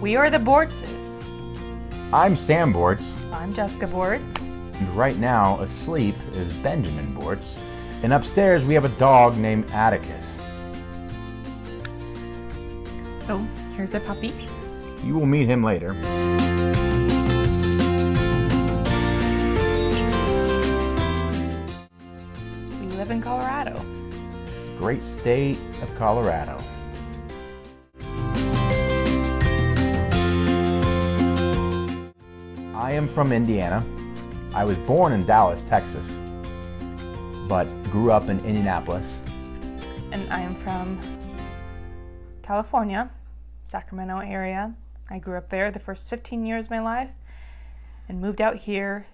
We are the Bortzes. I'm Sam Bortz. I'm Jessica Bortz. And right now, asleep is Benjamin Bortz. And upstairs, we have a dog named Atticus. So, here's a puppy. You will meet him later. We live in Colorado. Great state of Colorado. I am from Indiana. I was born in Dallas, Texas, but grew up in Indianapolis. And I am from California, Sacramento area. I grew up there the first 15 years of my life and moved out here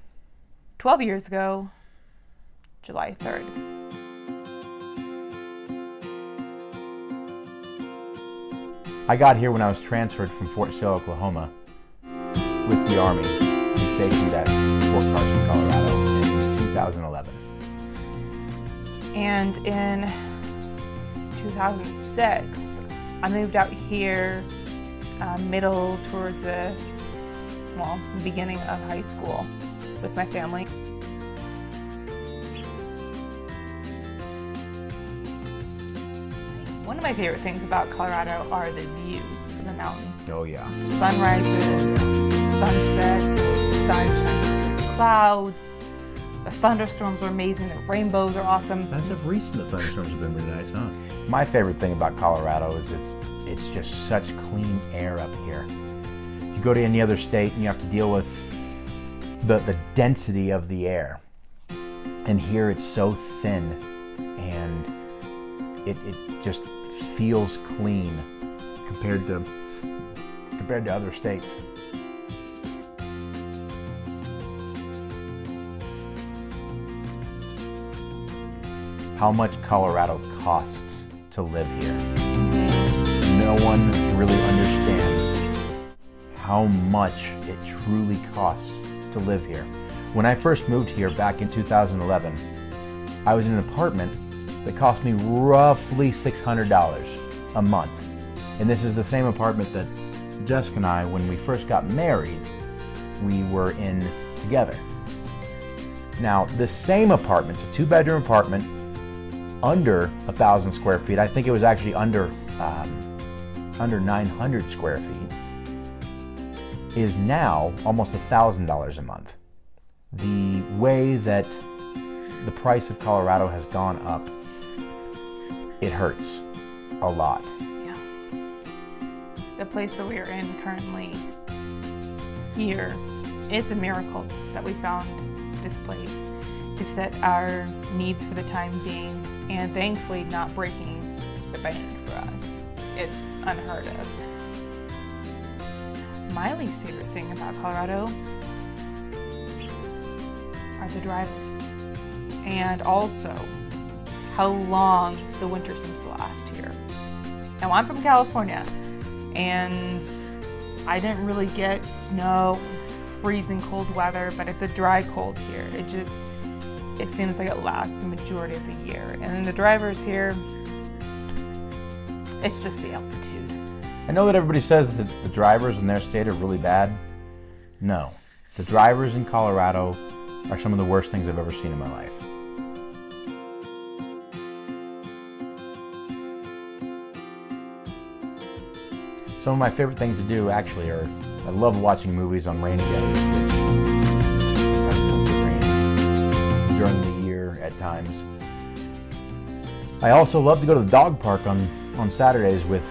12 years ago, July 3rd. I got here when I was transferred from Fort Sill, Oklahoma with the Army and stationed at Fort Carson, Colorado in 2011. And in 2006, I moved out here middle towards the beginning of high school with my family. One of my favorite things about Colorado are the views of the mountains. Oh yeah. The sunrises, the sunsets, the sun shines through the clouds. The thunderstorms are amazing, the rainbows are awesome. As of recent, the thunderstorms have been really nice, huh? My favorite thing about Colorado is it's just such clean air up here. You go to any other state and you have to deal with the density of the air. And here it's so thin and it just feels clean compared to other states. How much Colorado costs to live here. No one really understands how much it truly costs to live here. When I first moved here back in 2011, I was in an apartment that cost me roughly $600 a month. And this is the same apartment that Jessica and I, when we first got married, we were in together. Now, the same apartment, it's a 2-bedroom apartment, under 1,000 square feet. I think it was actually under 900 square feet, is now almost $1,000 a month. The way that the price of Colorado has gone up, it hurts a lot. Yeah. The place that we are in currently here, it's a miracle that we found this place to fit our needs for the time being, and thankfully not breaking the bank for us. It's unheard of. My least favorite thing about Colorado are the drivers, and also how long the winter seems to last here. Now, I'm from California, and I didn't really get snow, freezing cold weather, but it's a dry cold here. It seems like it lasts the majority of the year. And then the drivers here, it's just the altitude. I know that everybody says that the drivers in their state are really bad. No. The drivers in Colorado are some of the worst things I've ever seen in my life. Some of my favorite things to do actually are, I love watching movies on rainy days. During the year at times. I also love to go to the dog park on Saturdays with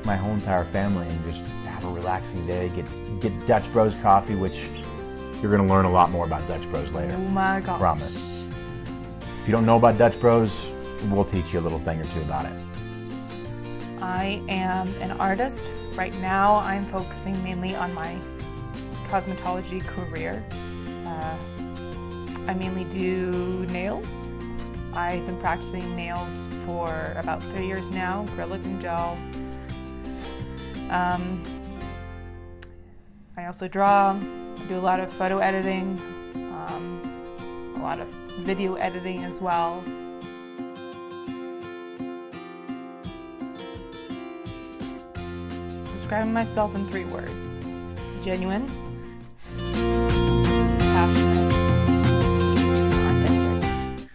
my whole entire family and just have a relaxing day, get Dutch Bros coffee, which you're going to learn a lot more about Dutch Bros later. Oh my gosh. Promise. If you don't know about Dutch Bros, we'll teach you a little thing or two about it. I am an artist. Right now I'm focusing mainly on my cosmetology career. I mainly do nails. I've been practicing nails for about 3 years now, acrylic and gel. I also draw, do a lot of photo editing, a lot of video editing as well. Describing myself in 3 words: genuine, passionate, authentic.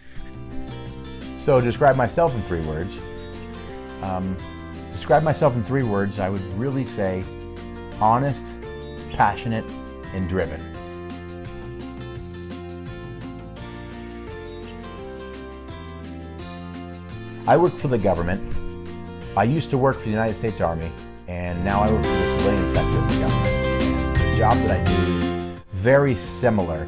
So to describe myself in 3 words, I would really say honest, passionate, and driven. I work for the government. I used to work for the United States Army, and now I work for the civilian sector of the government. And the job that I do is very similar.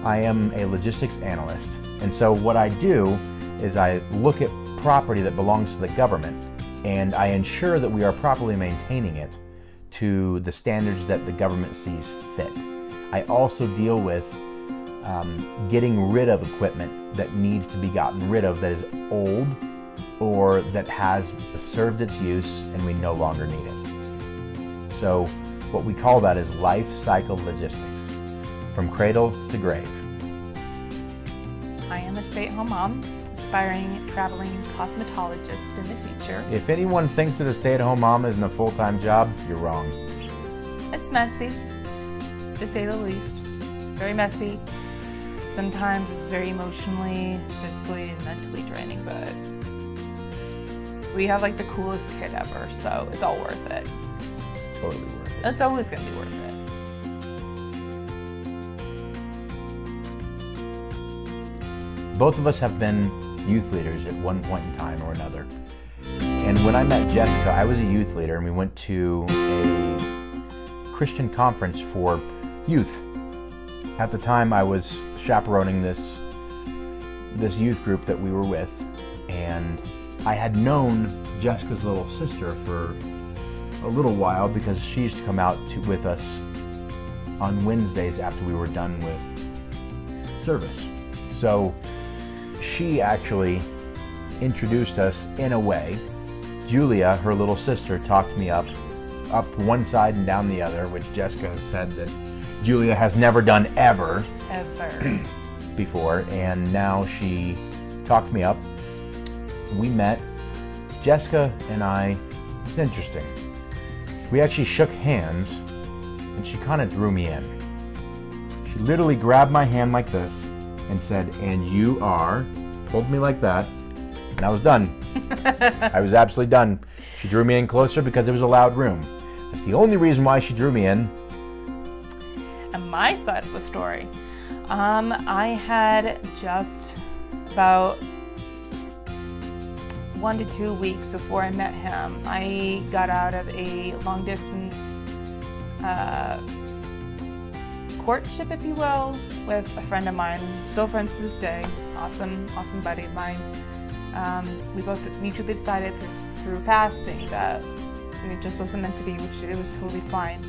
I am a logistics analyst, and so what I do is I look at property that belongs to the government, and I ensure that we are properly maintaining it to the standards that the government sees fit. I also deal with getting rid of equipment that needs to be gotten rid of that is old or that has served its use and we no longer need it. So what we call that is life cycle logistics, from cradle to grave. I am a stay-at-home mom, aspiring traveling cosmetologist in the future. If anyone thinks that a stay-at-home mom isn't a full-time job, you're wrong. It's messy, to say the least. Very messy. Sometimes it's very emotionally, physically, and mentally draining, but we have like the coolest kid ever, so it's all worth it. Totally worth it. It's always gonna be worth it. Both of us have been youth leaders at one point in time or another. And when I met Jessica, I was a youth leader and we went to a Christian conference for youth. At the time I was chaperoning this youth group that we were with, and I had known Jessica's little sister for a little while because she used to come out with us on Wednesdays after we were done with service. So she actually introduced us in a way. Julia, her little sister, talked me up one side and down the other, which Jessica has said that Julia has never done ever before, and now she talked me up. We met. Jessica and I, it's interesting. We actually shook hands and she kind of drew me in. She literally grabbed my hand like this and said, "And you are," pulled me like that, and I was done. I was absolutely done. She drew me in closer because it was a loud room. That's the only reason why she drew me in. And my side of the story, I had just about 1 to 2 weeks before I met him, I got out of a long distance courtship, if you will, with a friend of mine, still friends to this day, awesome buddy of mine. We both mutually decided through fasting that it just wasn't meant to be, which it was totally fine.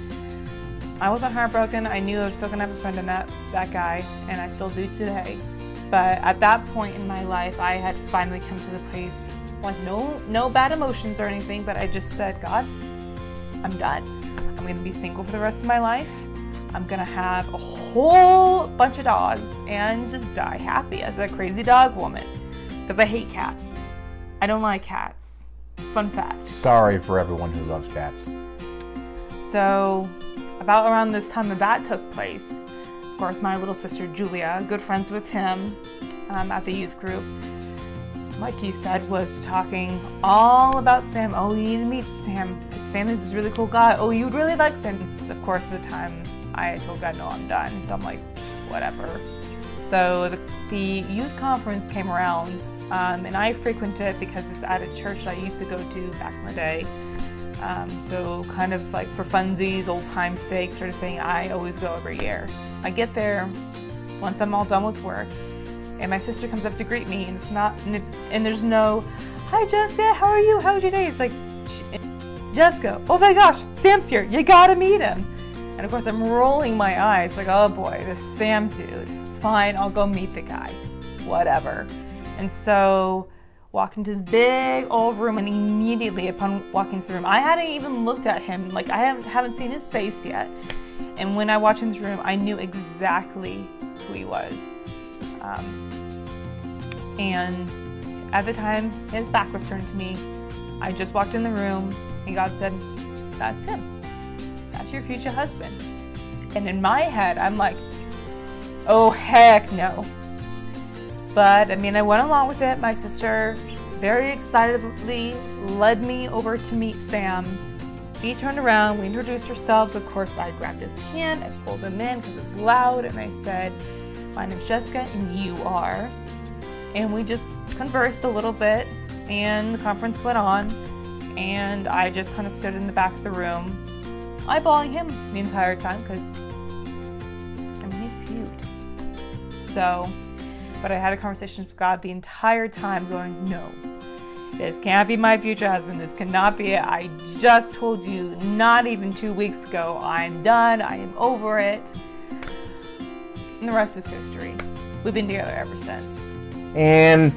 I wasn't heartbroken. I knew I was still gonna have a friend in that guy, and I still do today. But at that point in my life, I had finally come to the place, like no bad emotions or anything, but I just said, God, I'm done. I'm gonna be single for the rest of my life. I'm gonna have a whole bunch of dogs and just die happy as a crazy dog woman. Because I hate cats. I don't like cats. Fun fact. Sorry for everyone who loves cats. So, about around this time that took place, of course, my little sister Julia, good friends with him at the youth group, like he said, was talking all about Sam. Oh, you need to meet Sam. Sam is this really cool guy. Oh, you'd really like Sam. Of course, at the time, I told God, no, I'm done. So I'm like, whatever. So the youth conference came around, and I frequent it because it's at a church that I used to go to back in the day. So kind of like for funsies, old time's sake sort of thing, I always go every year. I get there once I'm all done with work, and my sister comes up to greet me, and there's no, "Hi Jessica, how are you? How was your day?" It's like, Jessica, oh my gosh, Sam's here, you gotta meet him. And of course I'm rolling my eyes like, oh boy, this Sam dude. Fine, I'll go meet the guy, whatever. And so walked into this big old room, and immediately upon walking into the room, I hadn't even looked at him, like I haven't seen his face yet. And when I walked into the room, I knew exactly who he was. And at the time, his back was turned to me. I just walked in the room, and God said, "That's him. That's your future husband." And in my head, I'm like, oh, heck no. But I mean, I went along with it. My sister very excitedly led me over to meet Sam. He turned around, we introduced ourselves. Of course, I grabbed his hand, I pulled him in because it's loud, and I said, my name's Jessica, and you are. And we just conversed a little bit, and the conference went on, and I just kind of stood in the back of the room, eyeballing him the entire time because, I mean, he's cute. So, but I had a conversation with God the entire time going, no, this can't be my future husband. This cannot be it. I just told you not even 2 weeks ago. I'm done. I am over it. And the rest is history. We've been together ever since. And